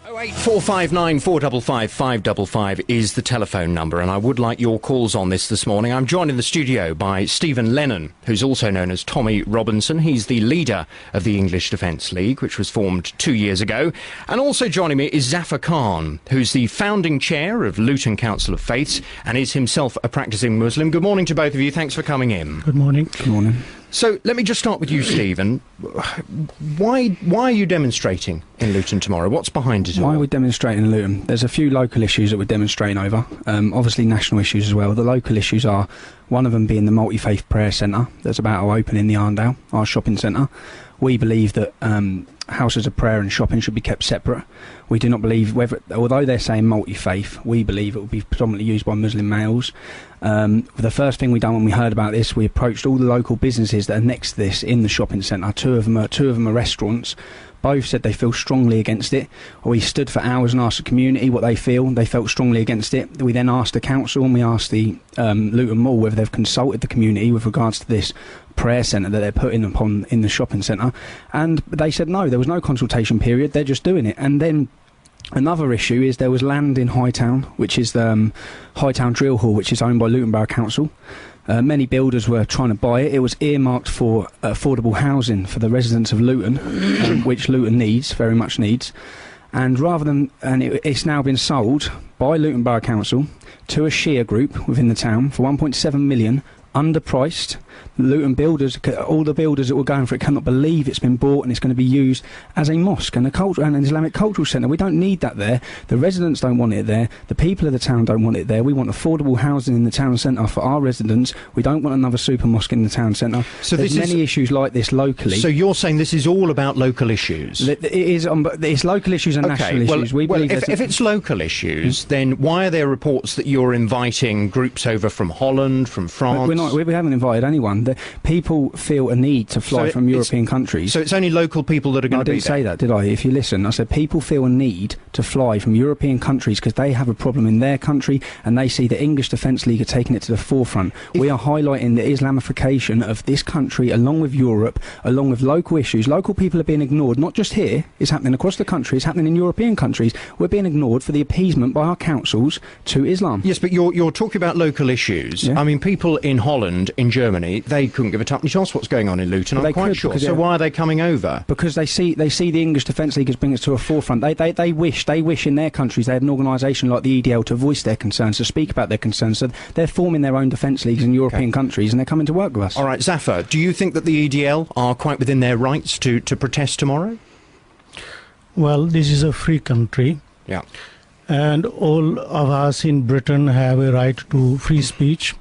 08459 455 555 is the telephone number, and I would like your calls on this morning. I'm joined in the studio by Stephen Lennon, who's also known as Tommy Robinson. He's the leader of the English Defence League, which was formed 2 years ago. And also joining me is Zafar Khan, who's the founding chair of Luton Council of Faiths and is himself a practising Muslim. Good morning to both of you. Thanks for coming in. Good morning. Good morning. So let me just start with you, Stephen. Why are you demonstrating in Luton tomorrow? What's behind it all? Why are we demonstrating in Luton? There's a few local issues that we're demonstrating over. Obviously national issues as well. The local issues are, one of them being the multi-faith prayer centre that's about to open in the Arndale, our shopping centre. We believe that houses of prayer and shopping should be kept separate. We do not believe, although they're saying multi-faith, we believe it will be predominantly used by Muslim males. The first thing we done when we heard about this, we approached all the local businesses that are next to this in the shopping centre. Two of them are restaurants. Both said they feel strongly against it. We stood for hours and asked the community what they feel. They felt strongly against it. We then asked the council and we asked the Luton Mall whether they've consulted the community with regards to this prayer centre that they're putting upon in the shopping centre, and they said no, there was no consultation period, they're just doing it. And then another issue is there was land in Hightown, which is the Hightown Drill Hall, which is owned by Luton Borough Council. Many builders were trying to buy it. It was earmarked for affordable housing for the residents of Luton, which Luton needs, very much needs. And it's now been sold by Luton Borough Council to a Shia group within the town for 1.7 million, underpriced. Luton builders, all the builders that were going for it cannot believe it's been bought and it's going to be used as a mosque and an Islamic cultural centre. We don't need that there. The residents don't want it there. The people of the town don't want it there. We want affordable housing in the town centre for our residents. We don't want another super mosque in the town centre. So there's many issues like this locally. So you're saying this is all about local issues? It is. It's local issues and national issues. If it's local issues, then why are there reports that you're inviting groups over from Holland, from France? We haven't invited anyone. People feel a need to fly from European countries. So it's only local people that are going to be there? I didn't say that, did I? If you listen, I said people feel a need to fly from European countries because they have a problem in their country and they see the English Defence League are taking it to the forefront. We are highlighting the Islamification of this country along with Europe, along with local issues. Local people are being ignored, not just here. It's happening across the country. It's happening in European countries. We're being ignored for the appeasement by our councils to Islam. Yes, but you're talking about local issues. Yeah. I mean, people in Holland, in Germany, they couldn't give a tuppence toss what's going on in Luton, I'm quite sure. So why are they coming over? Because they see the English Defence League as bringing us to a forefront. They wish in their countries they had an organisation like the EDL to voice their concerns, to speak about their concerns. So they're forming their own defence leagues in European countries and they're coming to work with us. All right, Zafar, do you think that the EDL are quite within their rights to protest tomorrow? Well, this is a free country. Yeah. And all of us in Britain have a right to free speech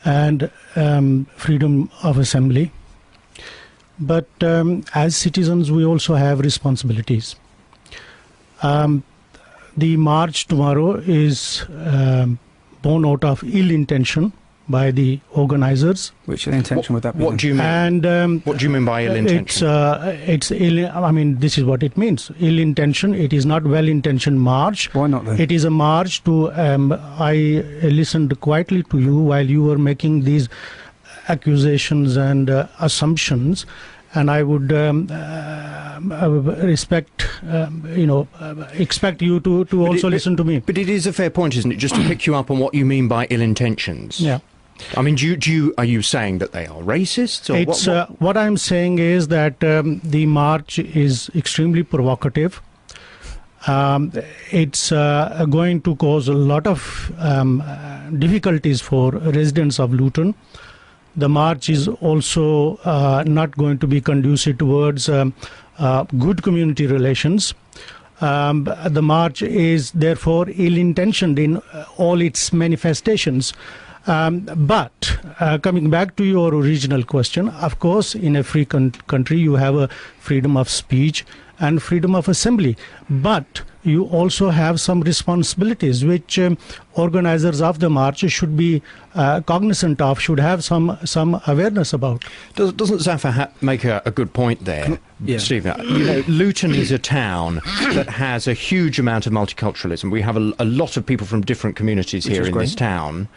and freedom of assembly. But as citizens, we also have responsibilities. The march tomorrow is born out of ill intention by the organisers. Which intention would that be? What do you mean? And what do you mean by ill intention? It's ill. I mean, this is what it means. Ill intention. It is not well-intentioned march. Why not then? It is a march to. I listened quietly to you while you were making these accusations and assumptions, and I would expect you to also listen to me. But it is a fair point, isn't it, just to pick you up on what you mean by ill intentions? Yeah. I mean, are you saying that they are racists? Or what I'm saying is that the march is extremely provocative. It's going to cause a lot of difficulties for residents of Luton. The march is also not going to be conducive towards good community relations. The march is therefore ill-intentioned in all its manifestations. But coming back to your original question, of course, in a free country, you have a freedom of speech and freedom of assembly. But you also have some responsibilities which organizers of the march should be cognizant of, should have some awareness about. Doesn't Zafar make a good point there, Stephen? You know, Luton is a town that has a huge amount of multiculturalism. We have a lot of people from different communities here in this town.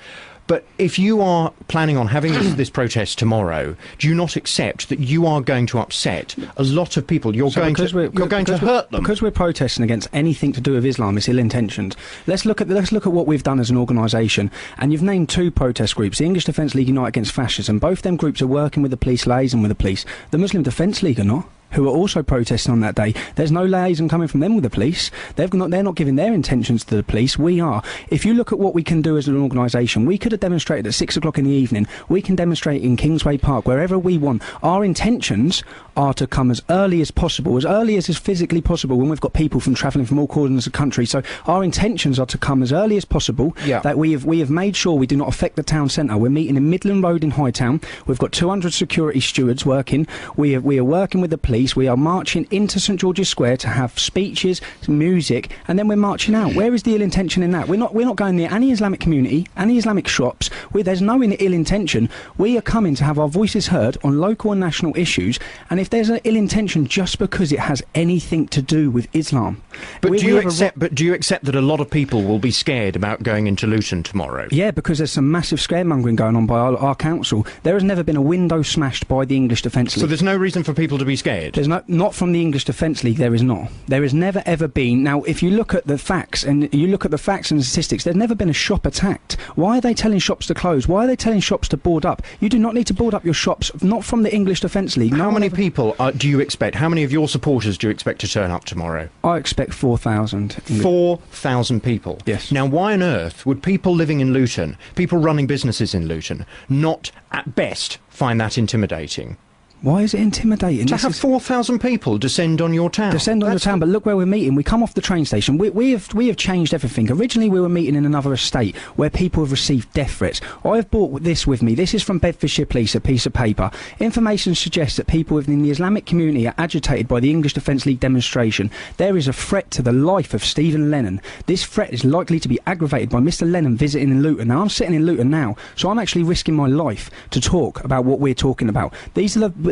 But if you are planning on having this protest tomorrow, do you not accept that you are going to upset a lot of people? You're going to hurt them. Because we're protesting against anything to do with Islam, it's ill-intentioned. Let's look at what we've done as an organisation. And you've named two protest groups: the English Defence League Unite Against Fascism. Both them groups are working with the police, liaising with the police. The Muslim Defence League are not, who are also protesting on that day. There's no liaison coming from them with the police. They're not giving their intentions to the police. We are. If you look at what we can do as an organisation, we could have demonstrated at 6 o'clock in the evening. We can demonstrate in Kingsway Park, wherever we want. Our intentions are to come as early as possible, as early as is physically possible, when we've got people from travelling from all corners of the country. So our intentions are to come as early as possible. Yeah. That we have made sure we do not affect the town centre. We're meeting in Midland Road in Hightown. We've got 200 security stewards working. We are working with the police. We are marching into St George's Square to have speeches, music, and then we're marching out. Where is the ill intention in that? We're not going near any Islamic community, any Islamic shops. There's no ill intention. We are coming to have our voices heard on local and national issues. And if there's an ill intention just because it has anything to do with Islam, but do you accept that a lot of people will be scared about going into Luton tomorrow? Yeah, because there's some massive scaremongering going on by our council. There has never been a window smashed by the English Defence League. So there's no reason for people to be scared? There's not from the English Defence League, there is not. There has never ever been. Now, if you look at the facts and statistics, there's never been a shop attacked. Why are they telling shops to close? Why are they telling shops to board up? You do not need to board up your shops, not from the English Defence League. How many people do you expect? How many of your supporters do you expect to turn up tomorrow? I expect 4,000. 4,000 people? Yes. Now, why on earth would people living in Luton, people running businesses in Luton, not, at best, find that intimidating? Why is it intimidating? To have 4,000 people descend on your town. Descend on your town, but look where we're meeting. We come off the train station. We have changed everything. Originally, we were meeting in another estate where people have received death threats. I have brought this with me. This is from Bedfordshire Police, a piece of paper. Information suggests that people within the Islamic community are agitated by the English Defence League demonstration. There is a threat to the life of Stephen Lennon. This threat is likely to be aggravated by Mr. Lennon visiting in Luton. Now, I'm sitting in Luton now, so I'm actually risking my life to talk about what we're talking about.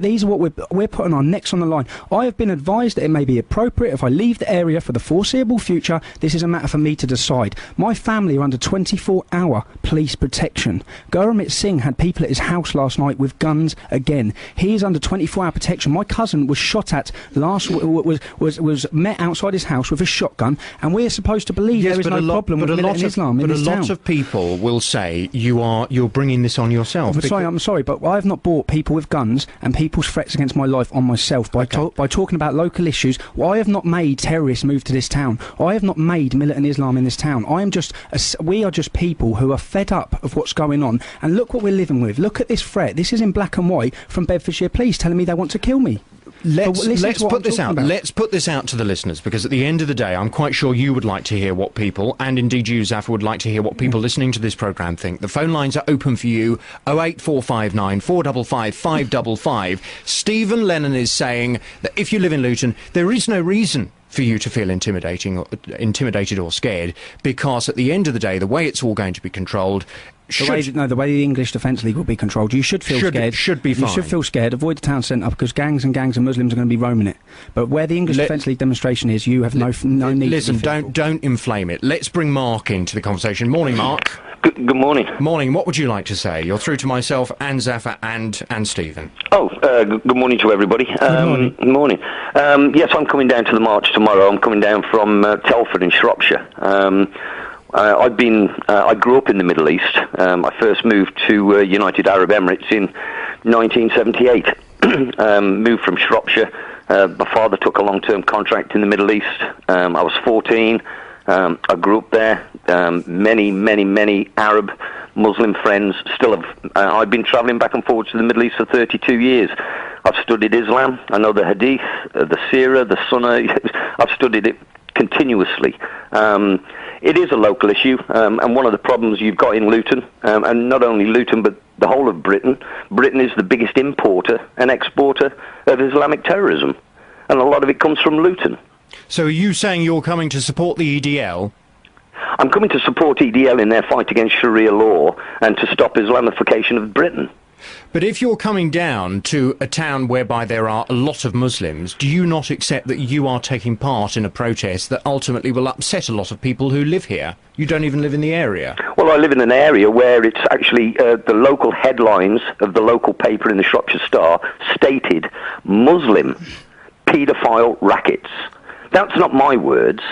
These are what we're putting our necks on the line. I have been advised that it may be appropriate if I leave the area for the foreseeable future. This is a matter for me to decide. My family are under 24-hour police protection. Gurmit Singh had people at his house last night with guns again. He is under 24-hour protection. My cousin was shot at was met outside his house with a shotgun, and we're supposed to believe there is no problem with militant Islam in this town. But a lot of people will say you're bringing this on yourself. I'm sorry, but I have not brought people with guns and people's threats against my life on myself by talking about local issues. I have not made terrorists move to this town. I have not made militant Islam in this town. We are just people who are fed up of what's going on. And look what we're living with. Look at this threat. This is in black and white from Bedfordshire Police telling me they want to kill me. Let's put this out. Let's put this out to the listeners, because at the end of the day, I'm quite sure you would like to hear what people, and indeed you, Zafar, would like to hear what people listening to this programme think. The phone lines are open for you, 08459 455 555. Stephen Lennon is saying that if you live in Luton, there is no reason for you to feel intimidated or scared, because at the end of the day, the way it's all going to be controlled... The way the English Defence League will be controlled, you should feel scared. Should be fine. You should feel scared. Avoid the town centre, because gangs and Muslims are going to be roaming it. But where the English Defence League demonstration is, you have no need. Listen, don't inflame it. Let's bring Mark into the conversation. Morning, Mark. Good morning. Morning. What would you like to say? You're through to myself and Zafar and Stephen. Good morning to everybody. Good morning. Yes, I'm coming down to the march tomorrow. I'm coming down from Telford in Shropshire. I grew up in the Middle East. I first moved to United Arab Emirates in 1978. Moved from Shropshire. My father took a long-term contract in the Middle East. I was 14. I grew up there. Many Arab Muslim friends. I've been travelling back and forwards to the Middle East for 32 years. I've studied Islam. I know the Hadith, the Seerah, the Sunnah. I've studied it continuously. It is a local issue, and one of the problems you've got in Luton, and not only Luton but the whole of Britain. Britain is the biggest importer and exporter of Islamic terrorism, and a lot of it comes from Luton. So are you saying you're coming to support the EDL? I'm coming to support EDL in their fight against Sharia law and to stop Islamification of Britain. But if you're coming down to a town whereby there are a lot of Muslims, do you not accept that you are taking part in a protest that ultimately will upset a lot of people who live here? You don't even live in the area. Well, I live in an area where it's actually the local headlines of the local paper in the Shropshire Star stated Muslim paedophile rackets. That's not my words.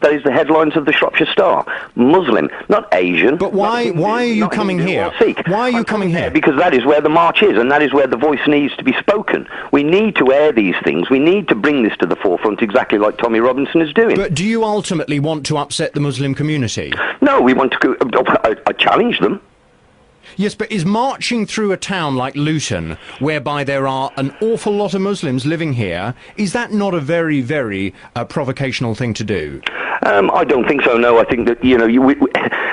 That is the headlines of the Shropshire Star. Muslim, not Asian. But why are you coming here? Why are you coming here? Because that is where the march is, and that is where the voice needs to be spoken. We need to air these things. We need to bring this to the forefront, exactly like Tommy Robinson is doing. But do you ultimately want to upset the Muslim community? No, we want to. I challenge them. Yes, but is marching through a town like Luton, whereby there are an awful lot of Muslims living here, is that not a very, very provocational thing to do? I don't think so, no. I think that,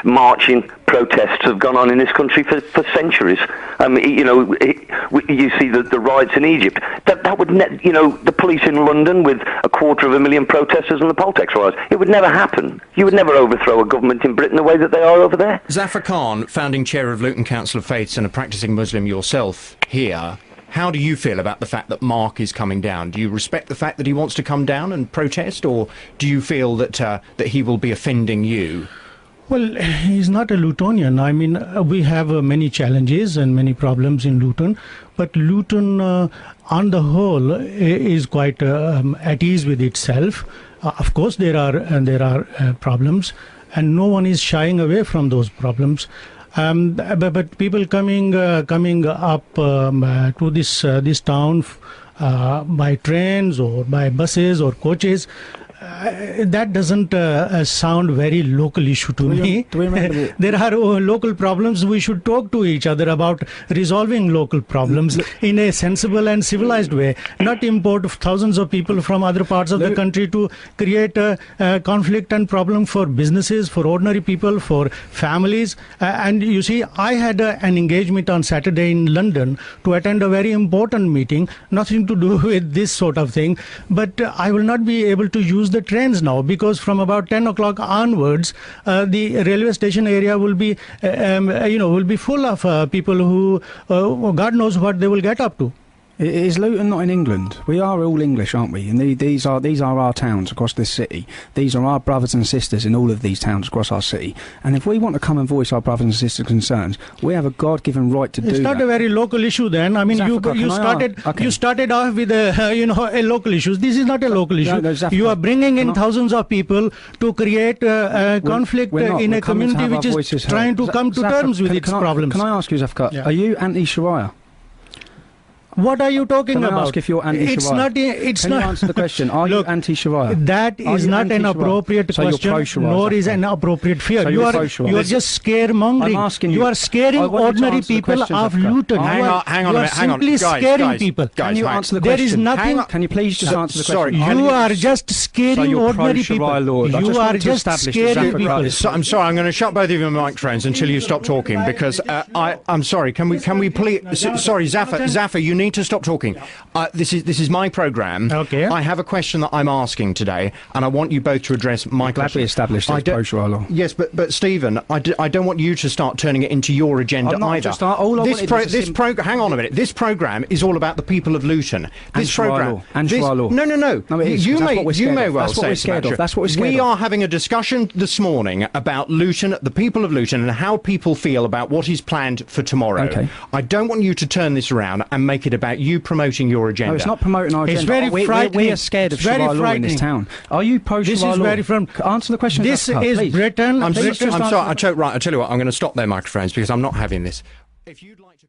marching, protests have gone on in this country for centuries. You see the riots in Egypt. That would, the police in London with 250,000 protesters and the Poltex riots, it would never happen. You would never overthrow a government in Britain the way that they are over there. Zafar Khan, founding chair of Luton Council of Faiths and a practising Muslim yourself here, how do you feel about the fact that Mark is coming down? Do you respect the fact that he wants to come down and protest, or do you feel that that he will be offending you? Well, he's not a Lutonian. I mean, we have many challenges and many problems in Luton, but Luton, on the whole, is quite at ease with itself. Of course, there are problems, and no one is shying away from those problems. But people coming up to this town by trains or by buses or coaches, that doesn't sound very local issue to me. Do we remember there are local problems. We should talk to each other about resolving local problems in a sensible and civilized way, not import thousands of people from other parts of the country to create conflict and problem for businesses, for ordinary people, for families. And you see, I had an engagement on Saturday in London to attend a very important meeting, nothing to do with this sort of thing, but I will not be able to use the trains now, because from about 10 o'clock onwards, the railway station area will be, will be full of people who, God knows what they will get up to. Is Luton not in England? We are all English, aren't we? And these are our towns across this city. These are our brothers and sisters in all of these towns across our city. And if we want to come and voice our brothers and sisters' concerns, we have a God-given right to do that. It's not a very local issue then. I mean, you started off with a local issue. This is not a local issue. No, you are bringing in thousands of people to create conflict in a community which is trying to come to terms with its problems. Can I ask you, Zafar, are you anti-Sharia? What are you talking about? Can I ask if you're anti-Sharia? Can you answer the question? Are you anti-Sharia? That is not an appropriate question, nor is an appropriate fear. So you are just scaremongering. I'm asking you. You are scaring ordinary people of Luton. Hang on a minute. Simply scaring people. Can you answer the question? There is nothing. Can you please just answer the question? You are just scaring ordinary people. You are just scaring people. I'm sorry. I'm going to shut both of your microphones until you stop talking, because I'm sorry. Can we please? Sorry, Zafar, you need to stop talking. This is my programme. Okay. I have a question that I'm asking today, and I want you both to address my question. Gladly established as pro-Sharia law. Yes, but Stephen, I don't want you to start turning it into your agenda either. Hang on a minute. This programme is all about the people of Luton. This programme and Sharia law. No. You may well say it's about you. That's what we're scared of. We are having a discussion this morning about Luton, the people of Luton, and how people feel about what is planned for tomorrow. Okay. I don't want you to turn this around and make it about you promoting your agenda. No, it's not promoting our agenda. It's very frightening. We are scared of Sharia law in this town. Are you pro-Sharia law? This is very frightening. Answer the question. This is Britain. I'm sorry. I tell you what. I'm going to stop their microphones because I'm not having this. If you'd like to